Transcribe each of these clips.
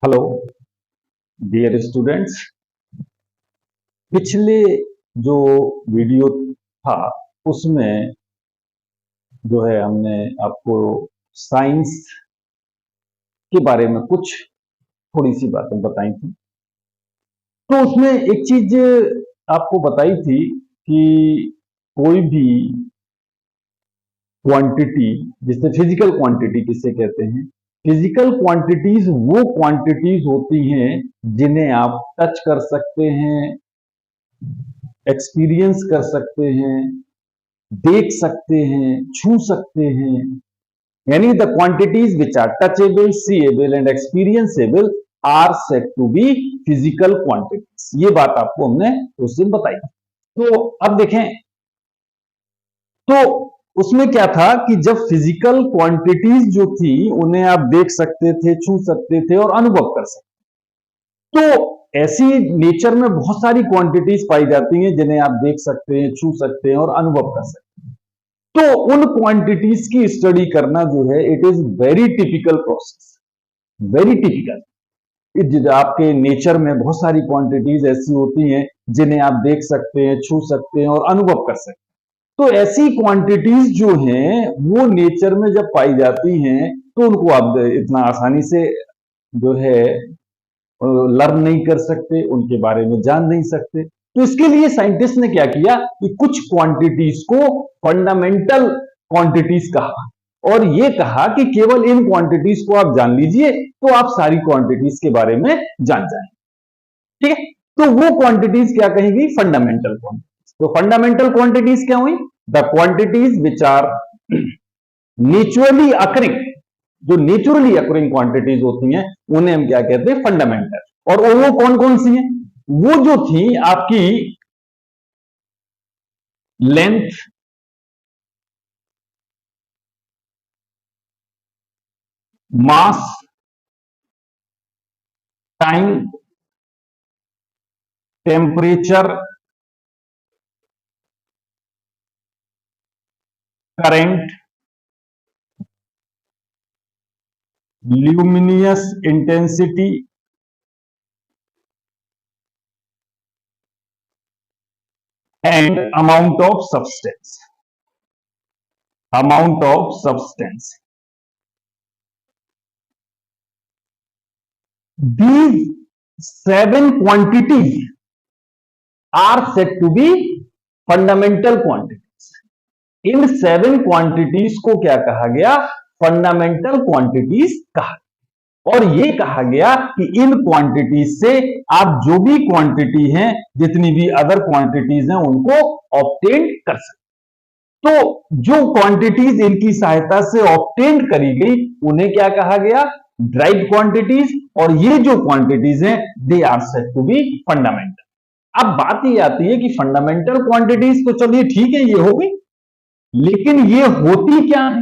Hello dear students. पिछले जो video था उसमें जो है हमने आपको साइंस के बारे में कुछ थोड़ी सी बातें बताई थी। तो उसमें एक चीज आपको बताई थी कि कोई भी क्वांटिटी, जिसे फिजिकल क्वांटिटी किसे कहते हैं, फिजिकल क्वांटिटीज वो क्वांटिटीज होती हैं जिन्हें आप टच कर सकते हैं, एक्सपीरियंस कर सकते हैं, देख सकते हैं, छू सकते हैं। यानी the quantities which are touchable, seeable and experienceable are said to be physical quantities. ये बात आपको हमने उस दिन बताई। तो अब देखें, तो उसमें क्या था कि जब फिजिकल क्वांटिटीज जो थी उन्हें आप देख सकते थे, छू सकते थे और अनुभव कर सकते। तो ऐसी नेचर में बहुत सारी क्वांटिटीज पाई जाती हैं जिन्हें आप देख सकते हैं, छू सकते हैं और अनुभव कर सकते हैं। तो उन क्वांटिटीज की स्टडी करना जो है, it is very typical process, very typical. आपके नेचर में बहुत सारी क्वांटिटीज ऐसी होती हैं जिन्हें आप देख सकते हैं, छू सकते हैं और अनुभव कर सकते हैं। तो ऐसी क्वांटिटीज जो हैं वो नेचर में जब पाई जाती हैं तो उनको आप इतना आसानी से जो है लर्न नहीं कर सकते, उनके बारे में जान नहीं सकते। तो इसके लिए साइंटिस्ट ने क्या किया कि कुछ क्वांटिटीज को फंडामेंटल क्वांटिटीज कहा और ये कहा कि केवल इन क्वांटिटीज को आप जान लीजिए तो आप सारी क्वांटिटीज के बारे में जान जाएंगे। ठीक है, तो वो क्वांटिटीज क्या कहेंगी? Fundamental quantities. तो फंडामेंटल क्वांटिटीज क्या हुई? The quantities which are naturally occurring, जो नेचुरली अकरिंग क्वांटिटीज होती हैं उन्हें हम क्या कहते हैं? फंडामेंटल। और वो कौन कौन सी हैं? वो जो थी आपकी length, mass, time, temperature, current, luminous intensity, and amount of substance. Amount of substance. These 7 quantities are said to be fundamental quantities. In 7 quantities को क्या कहा गया? फंडामेंटल क्वांटिटीज कहा। और ये कहा गया कि इन क्वांटिटीज से आप जो भी क्वांटिटी हैं, जितनी भी अदर क्वांटिटीज हैं, उनको ऑब्टेन कर सकते। तो जो क्वांटिटीज इनकी सहायता से ऑब्टेन करी गई उन्हें क्या कहा गया? Derived quantities. और ये जो क्वांटिटीज हैं they are said to be fundamental. अब बात ये आती है कि फंडामेंटल क्वांटिटीज तो चलिए ठीक है, ये हो गई, लेकिन ये होती क्या है?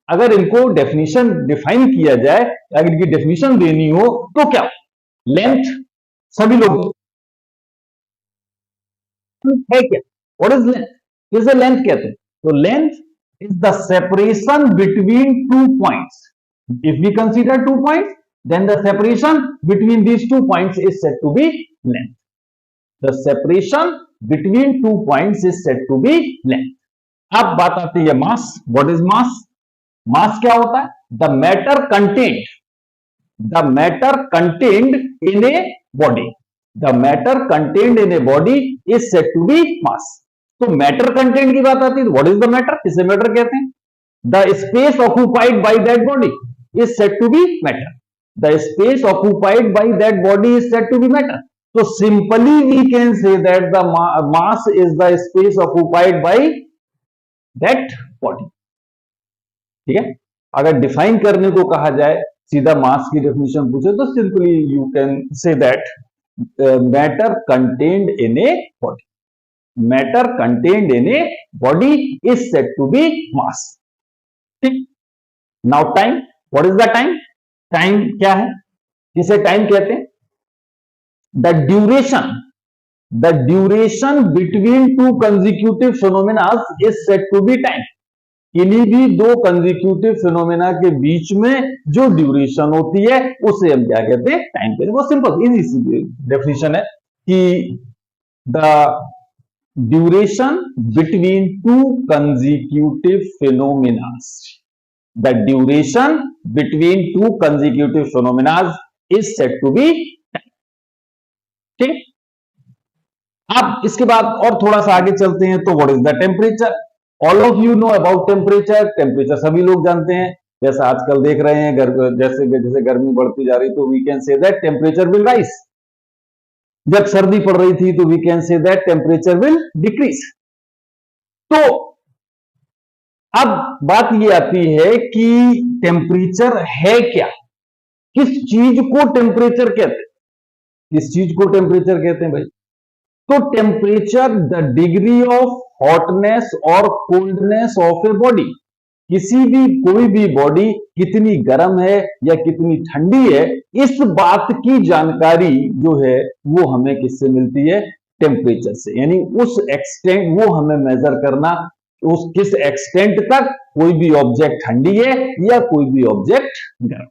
अगर इनको डेफिनेशन डिफाइन किया जाए, अगर इनकी डेफिनेशन देनी हो तो क्या? लेंथ, सभी लोग है क्या? What is length? किसे लेंथ कहते हैं? तो length is the separation between two points. If we consider two points, then the separation between these 2 points is said to be length. The separation between 2 points is said to be length. अब बात आती है मास। What is mass? मास क्या होता है? The matter contained in a body. The matter contained in a body is said to be mass. तो matter content की बात आती है तो व्हाट इज द मैटर? किसे मैटर कहते हैं? The space occupied by that body is said to be matter. The space occupied by that body is said to be matter. So simply we can say that the mass is the space occupied by that body. ठीक है, अगर define करने को कहा जाए, सीधा मास की definition पूछे तो simply you can say that matter contained in a body, matter contained in a body is said to be mass. ठीक, now time. What is the time? Time क्या है? किसे टाइम कहते हैं? The duration between two consecutive phenomena is said to be time. किन्हीं भी दो consecutive phenomena के बीच में जो ड्यूरेशन होती है उसे हम क्या कहते हैं, टाइम पीरियड। वो सिंपल इजी सी डेफिनेशन है कि the duration between two consecutive phenomena, the duration between two consecutive phenomena is said to be time. ठीक है, अब इसके बाद और थोड़ा सा आगे चलते हैं तो what is the temperature. All of you know about temperature. Temperature सभी लोग जानते हैं, जैसा आजकल देख रहे हैं जैसे जैसे गर्मी बढ़ती जा रही तो we can say that temperature will rise. जब सर्दी पड़ रही थी तो we can say that temperature will decrease. तो अब बात ये आती है कि टेम्परेचर है क्या, किस चीज को टेम्परेचर कहते हैं, किस चीज को टेम्परेचर कहते हैं भाई। तो temperature the degree of hotness और कोल्डनेस ऑफ ए बॉडी, किसी भी कोई भी बॉडी कितनी गर्म है या कितनी ठंडी है, इस बात की जानकारी जो है वो हमें किससे मिलती है, टेम्परेचर से। यानी उस एक्सटेंट वो हमें मेजर करना, उस किस एक्सटेंट तक कोई भी ऑब्जेक्ट ठंडी है या कोई भी ऑब्जेक्ट गर्म।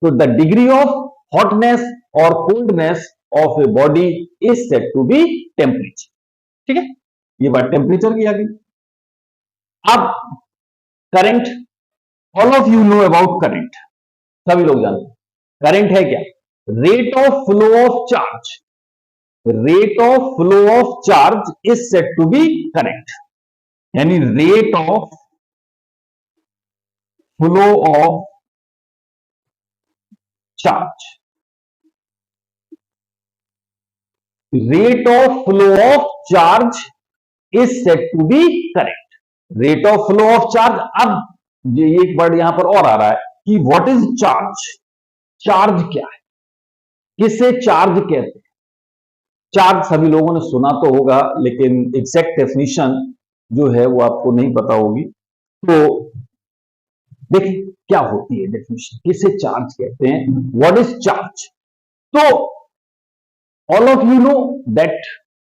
तो द डिग्री ऑफ हॉटनेस और coldness of a body is said to be temperature. ठीक है, ये बात टेम्परेचर की आ गई। अब current, all of you know about current, सभी लोग जानते हैं करंट है क्या, rate of flow of charge. Rate of flow of charge is said to be current. यानी rate of flow of charge, rate of flow of charge is said to be current. Rate of flow of charge. अब ये एक word यहां पर और आ रहा है कि व्हाट इज चार्ज। चार्ज क्या है, किसे चार्ज कहते हैं। चार्ज सभी लोगों ने सुना तो होगा, लेकिन एग्जैक्ट डेफिनेशन जो है वो आपको नहीं पता होगी। तो देखिए क्या होती है डेफिनेशन, किसे चार्ज कहते हैं, व्हाट इज चार्ज। तो all of you know that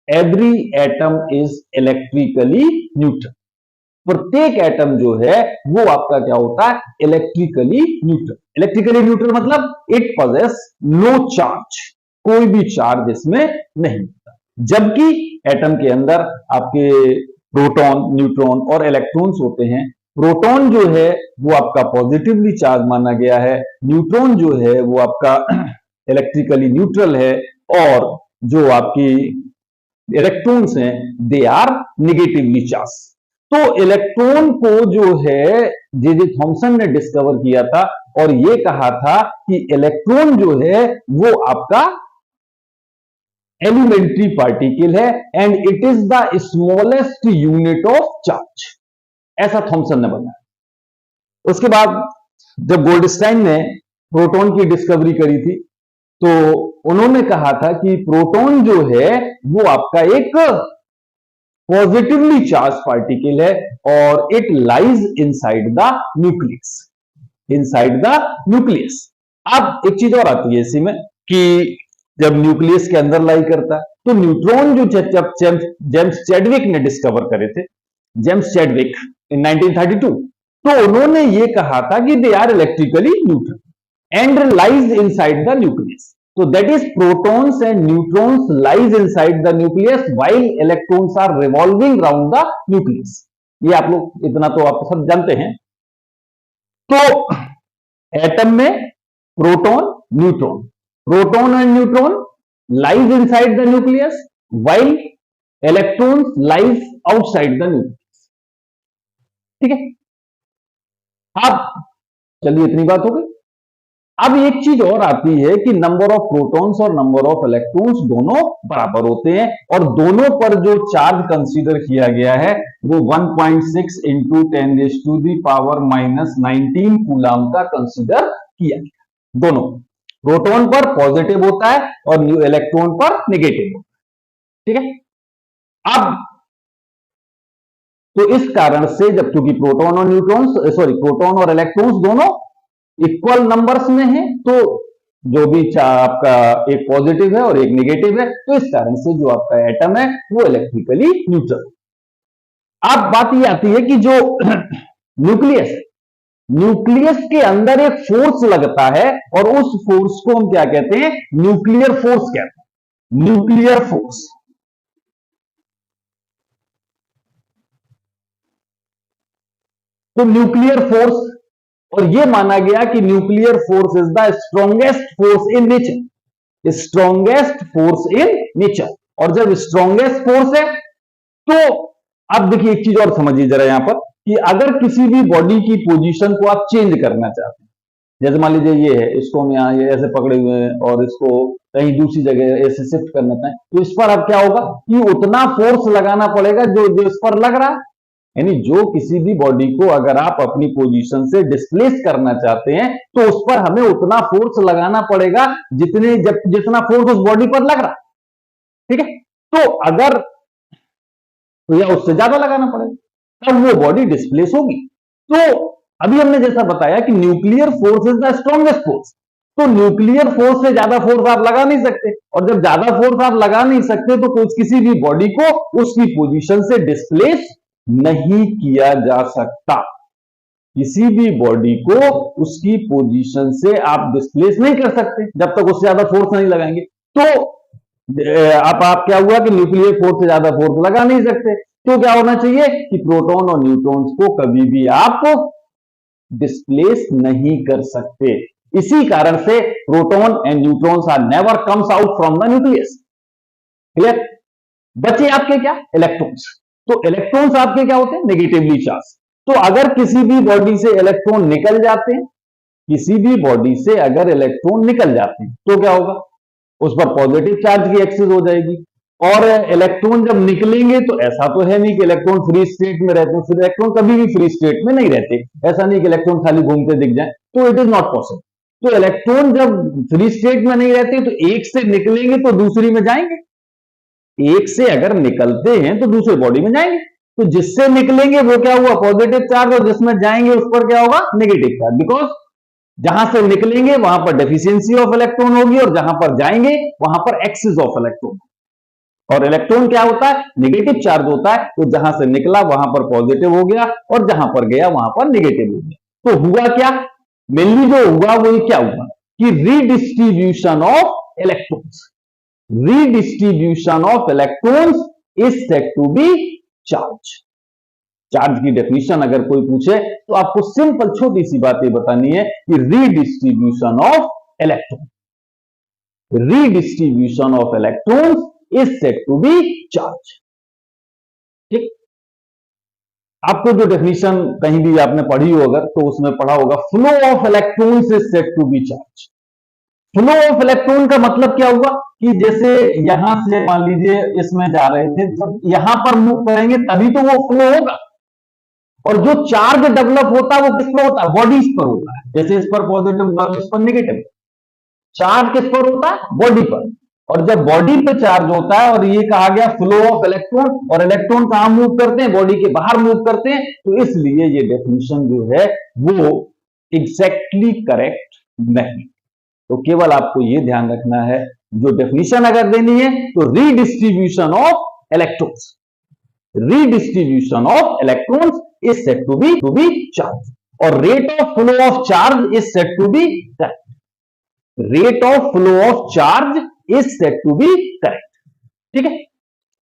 every atom is electrically neutral. प्रत्येक एटम जो है वो आपका क्या होता है, इलेक्ट्रिकली न्यूट्रल। इलेक्ट्रिकली न्यूट्रल मतलब इट पॉजेस नो चार्ज, कोई भी चार्ज इसमें नहीं होता। जबकि एटम के अंदर आपके प्रोटॉन, न्यूट्रॉन और इलेक्ट्रॉन्स होते हैं। प्रोटॉन जो है वो आपका पॉजिटिवली चार्ज माना गया है, न्यूट्रॉन जो है वो आपका इलेक्ट्रिकली न्यूट्रल है, और जो आपकी इलेक्ट्रॉन्स हैं दे आर नेगेटिवली चार्ज। तो इलेक्ट्रॉन को जो है जे थॉमसन ने डिस्कवर किया था और ये कहा था कि इलेक्ट्रॉन जो है वो आपका एलिमेंट्री पार्टिकल है and it is the smallest unit of charge, ऐसा थॉमसन ने बताया। उसके बाद जब गोल्डस्टाइन ने प्रोटॉन की डिस्कवरी करी थी तो उन्होंने कहा था कि प्रोटॉन जो है वो आपका एक पॉजिटिवली चार्ज पार्टिकल है और it lies inside the nucleus, inside the nucleus. अब एक चीज और आती है इसी में कि जब न्यूक्लियस के अंदर लाई करता है तो न्यूट्रॉन जो जेम्स चैडविक ने डिस्कवर करे थे, जेम्स चैडविक इन 1932, तो उन्होंने ये कहा था कि they are electrically neutral and lies inside the nucleus. So that is protons and neutrons lies inside the nucleus while electrons are revolving around the nucleus. ये आप लोग इतना तो आप सब जानते हैं। तो एटम में proton, neutron, proton and neutron lies inside the nucleus while electrons lies outside the nucleus। ठीक है, अब चलिए इतनी बात हो गई। अब एक चीज और आती है कि नंबर ऑफ प्रोटॉन्स और नंबर ऑफ इलेक्ट्रॉन्स दोनों बराबर होते हैं और दोनों पर जो चार्ज कंसीडर किया गया है वो 1.6 इंटू 10⁻⁻19 कूलम का कंसीडर किया गया। दोनों प्रोटॉन पर पॉजिटिव होता है और इलेक्ट्रॉन पर नेगेटिव होता है। ठीक है, अब तो इस कारण से जब क्योंकि प्रोटॉन और प्रोटॉन और इलेक्ट्रॉन्स दोनों इक्वल नंबर्स में है तो जो भी आपका एक पॉजिटिव है और एक नेगेटिव है, तो इस कारण से जो आपका एटम है वो इलेक्ट्रिकली न्यूट्रल। अब बात ये आती है कि जो न्यूक्लियस है। न्यूक्लियस के अंदर एक फोर्स लगता है और उस फोर्स को हम क्या कहते हैं? न्यूक्लियर फोर्स कहते हैं, न्यूक्लियर फोर्स। तो न्यूक्लियर फोर्स, और यह माना गया कि nuclear force is the strongest force in nature, strongest force in nature. और जब स्ट्रॉन्गेस्ट फोर्स है तो अब देखिए एक चीज और समझिए जरा यहां पर, कि अगर किसी भी बॉडी की पोजीशन को आप चेंज करना चाहते हैं, जैसे मान लीजिए ये है, इसको हम यहां ये ऐसे पकड़े हुए हैं और इसको कहीं दूसरी जगह ऐसे शिफ्ट करना चाहें, तो इस पर अब क्या होगा कि उतना फोर्स लगाना पड़ेगा जो जो इस पर लग रहा है। यानी जो किसी भी बॉडी को अगर आप अपनी पोजीशन से डिस्प्लेस करना चाहते हैं तो उस पर हमें उतना फोर्स लगाना पड़ेगा जितना फोर्स उस बॉडी पर लग रहा है। ठीक है, तो अगर तो या उससे ज्यादा लगाना पड़ेगा तब वो बॉडी डिस्प्लेस होगी। तो अभी हमने जैसा बताया कि nuclear force is the strongest force, तो न्यूक्लियर फोर्स से ज्यादा फोर्स आप लगा नहीं सकते, और जब ज्यादा फोर्स आप लगा नहीं सकते तो कुछ किसी भी बॉडी को उसकी पोजीशन से डिस्प्लेस नहीं किया जा सकता। किसी भी बॉडी को उसकी पोजीशन से आप डिस्प्लेस नहीं कर सकते जब तक उससे ज्यादा फोर्स नहीं लगाएंगे। तो आप क्या हुआ कि न्यूक्लियर फोर्स से ज्यादा फोर्स लगा नहीं सकते, तो क्या होना चाहिए कि प्रोटॉन और न्यूट्रॉन्स को कभी भी आप डिस्प्लेस नहीं कर सकते। इसी कारण से proton and neutrons are never comes out from the nucleus. Clear? बचे आपके क्या? इलेक्ट्रॉन्स। तो इलेक्ट्रॉन्स आपके क्या होते हैं? Negatively charge. तो अगर किसी भी बॉडी से इलेक्ट्रॉन निकल जाते हैं, किसी भी बॉडी से अगर इलेक्ट्रॉन निकल जाते हैं तो क्या होगा? उस पर पॉजिटिव चार्ज की एक्सेस हो जाएगी। और इलेक्ट्रॉन जब निकलेंगे तो ऐसा तो है नहीं कि इलेक्ट्रॉन फ्री स्टेट में रहते हैं, इलेक्ट्रॉन कभी भी फ्री स्टेट में नहीं रहते। ऐसा नहीं कि इलेक्ट्रॉन खाली घूमते दिख जाए, तो इट इज नॉट पॉसिबल। तो इलेक्ट्रॉन जब फ्री स्टेट में नहीं रहते तो एक से निकलेंगे तो दूसरी में जाएंगे, एक से अगर निकलते हैं तो दूसरे बॉडी में जाएंगे। तो जिससे निकलेंगे वो क्या हुआ? पॉजिटिव चार्ज, और जिसमें जाएंगे उस पर क्या होगा? Negative charge. बिकॉज जहां से निकलेंगे वहां पर डेफिशिएंसी ऑफ इलेक्ट्रॉन होगी और जहां पर जाएंगे वहां पर एक्सेस ऑफ इलेक्ट्रॉन। और इलेक्ट्रॉन क्या होता है? नेगेटिव चार्ज होता है। तो जहां से निकला वहां पर पॉजिटिव हो गया और जहां पर गया वहां पर नेगेटिव हो गया। तो हुआ क्या? मेनली जो हुआ वो क्या हुआ कि redistribution of electrons, redistribution of electrons is said to be charge. Charge की डेफिनेशन अगर कोई पूछे तो आपको सिंपल छोटी सी बात ये बतानी है कि redistribution of electron, redistribution of electrons is said to be charge. ठीक, आपको जो डेफिनेशन कहीं भी आपने पढ़ी हो अगर तो उसमें पढ़ा होगा flow of electrons is said to be charge. Flow of electron का मतलब क्या हुआ कि जैसे यहां से मान लीजिए इसमें जा रहे थे, जब यहां पर मूव करेंगे तभी तो वो फ्लो होगा। और जो चार्ज डेवलप होता है वो किस पर होता है? बॉडीज पर होता है। जैसे इस पर पॉजिटिव, इस पर नेगेटिव। चार्ज किस पर होता है? बॉडी पर। और जब बॉडी पे चार्ज होता है, और ये कहा गया फ्लो ऑफ इलेक्ट्रॉन, और इलेक्ट्रॉन कहां मूव करते हैं? बॉडी के बाहर मूव करते हैं। तो इसलिए ये डेफिनेशन जो है वो एग्जैक्टली करेक्ट नहीं। तो केवल आपको ये ध्यान रखना है, जो डेफिनेशन अगर देनी है तो redistribution of electrons, redistribution of electrons is said to be charge, और rate of flow of charge is said to be correct. Rate of flow of charge is said to be correct. ठीक है,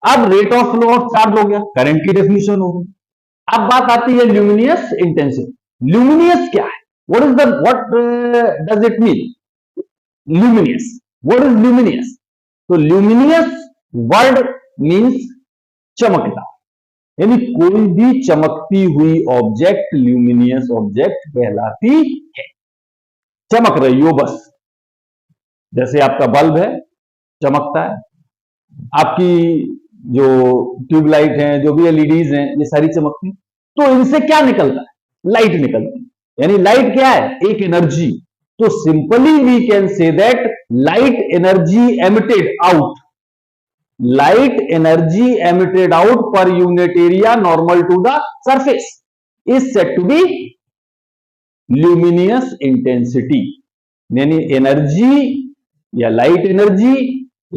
अब rate of flow of charge हो गया, current की definition हो गई। अब बात आती है ल्यूमिनियस इंटेंसिटी। ल्यूमिनियस क्या है? What does it mean? Luminous, what is luminous? तो ल्यूमिनियस वर्ड मींस चमकता, यानी कोई भी चमकती हुई ऑब्जेक्ट ल्यूमिनियस ऑब्जेक्ट कहलाती है। चमक रही हो बस, जैसे आपका बल्ब है चमकता है, आपकी जो ट्यूबलाइट है, जो भी एलईडीज हैं, ये सारी चमकती। तो इनसे क्या निकलता है? लाइट निकलती है। यानी लाइट क्या है? एक एनर्जी। तो simply we can say that light energy emitted out, light energy emitted out per unit area normal to the surface is said to be luminous intensity। यानी एनर्जी या light energy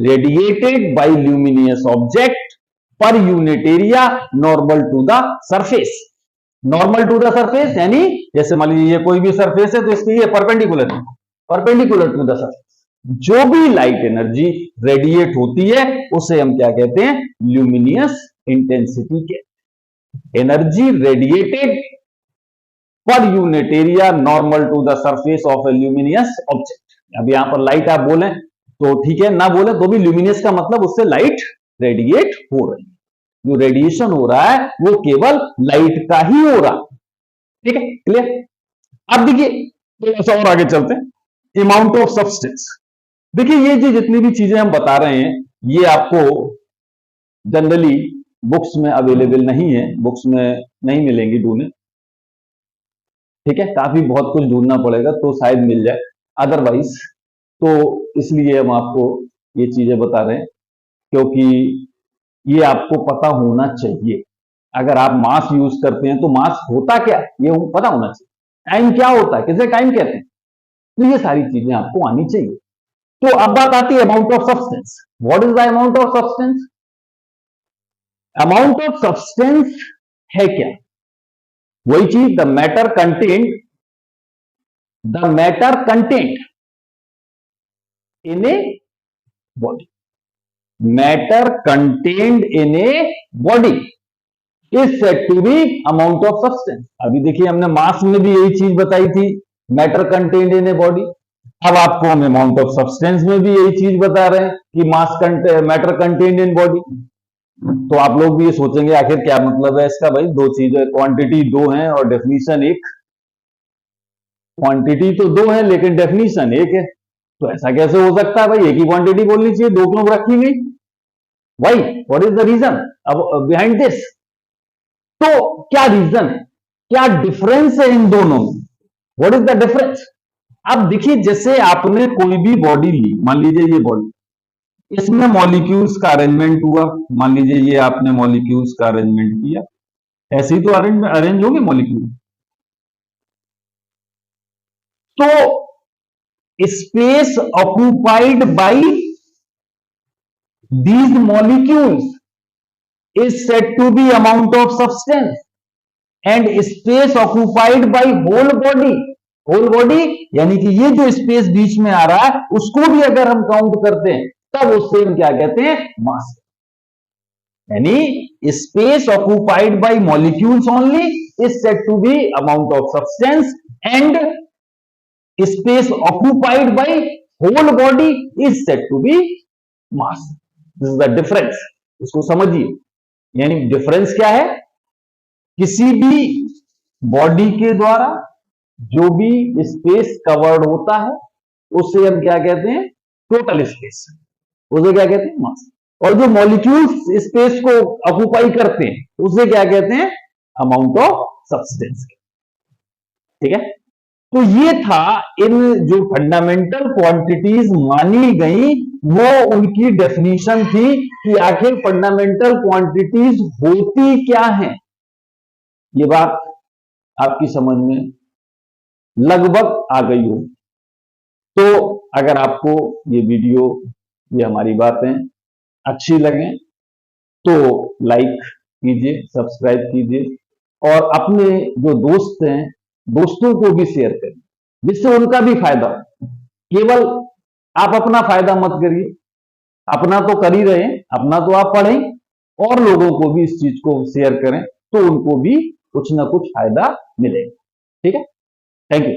radiated by luminous object per unit area normal to the surface normal to the surface, यानी जैसे मान लीजिए कोई भी surface है तो इसके ये परपेंडिकुलर टू द सरफेस। जो भी लाइट एनर्जी रेडिएट होती है उसे हम क्या कहते हैं, ल्यूमिनियस इंटेंसिटी के। Energy radiated per unit area normal to the surface of a luminous object. अब यहां पर लाइट आप बोले तो ठीक है, ना बोले तो भी ल्यूमिनियस का मतलब उससे लाइट रेडिएट हो रही है। जो रेडिएशन हो रहा है वो केवल लाइट का ही हो रहा है। ठीक है, क्लियर। अब देखिए थोड़ा सा और आगे चलते हैं। Amount of substance. देखिए ये जो जितनी भी चीजें हम बता रहे हैं ये आपको जनरली बुक्स में अवेलेबल नहीं है, बुक्स में नहीं मिलेंगी ढूंढने। ठीक है, काफी बहुत कुछ ढूंढना पड़ेगा तो शायद मिल जाए, अदरवाइज तो इसलिए हम आपको ये चीजें बता रहे हैं क्योंकि ये आपको पता होना चाहिए। अगर आप मास यूज करते हैं तो मास होता क्या ये पता होना चाहिए। टाइम क्या होता है, किसे टाइम कहते हैं, तो ये सारी चीजें आपको आनी चाहिए। तो अब बात आती है amount of substance. What is the amount of substance? Amount of substance है क्या? वही चीज, the matter content in a body. Matter contained in a body is said to be amount of substance. अभी देखिए हमने मास में भी यही चीज बताई थी, matter contained in a body. अब आपको हम अमाउंट ऑफ सब्सटेंस में भी यही चीज बता रहे हैं कि मैटर कंटेन्ड इन बॉडी। तो आप लोग भी ये सोचेंगे आखिर क्या मतलब है इसका, भाई दो चीजें, क्वांटिटी दो हैं और डेफिनेशन एक। क्वांटिटी तो दो है लेकिन डेफिनेशन एक है, तो ऐसा कैसे हो सकता है भाई? एक ही क्वांटिटी बोलनी चाहिए, दो क्यों रखी गई? Why, what is the reason अब बिहाइंड दिस? तो क्या रीजन है, क्या डिफरेंस है इन दोनों में? What is the difference? अब देखिए जैसे आपने कोई भी बॉडी ली, मान लीजिए ये बॉडी, इसमें मॉलिक्यूल्स का अरेंजमेंट हुआ। मान लीजिए ये आपने मॉलिक्यूल्स का अरेंजमेंट किया, ऐसे ही तो अरेंज होंगे मॉलिक्यूल। तो space occupied bye these molecules is said to be amount of substance and space occupied by whole body यानी कि ये जो स्पेस बीच में आ रहा है उसको भी अगर हम काउंट करते हैं तब उससे हम क्या कहते हैं, मास। यानी space occupied by molecules only is said to be amount of substance and space occupied by whole body is said to be mass. This is the difference, इसको समझिए। यानी डिफरेंस क्या है, किसी भी बॉडी के द्वारा जो भी स्पेस कवर्ड होता है उसे हम क्या कहते हैं, टोटल स्पेस, उसे क्या कहते हैं, मास। और जो मॉलिक्यूल्स स्पेस को ऑक्यूपाई करते हैं उसे क्या कहते हैं, अमाउंट ऑफ सब्सटेंस। ठीक है, तो ये था इन जो फंडामेंटल क्वांटिटीज मानी गई वो उनकी डेफिनेशन थी कि आखिर फंडामेंटल क्वांटिटीज होती क्या हैं। ये बात आपकी समझ में लगभग आ गई हो। तो अगर आपको ये वीडियो, ये हमारी बातें अच्छी लगे तो लाइक कीजिए, सब्सक्राइब कीजिए और अपने जो दोस्त हैं दोस्तों को भी शेयर करें जिससे उनका भी फायदा हो। केवल आप अपना फायदा मत करिए, अपना तो कर ही रहे, अपना तो आप पढ़ें और लोगों को भी इस चीज को शेयर करें तो उनको भी कुछ ना कुछ फायदा मिलेगा। ठीक है, थैंक यू।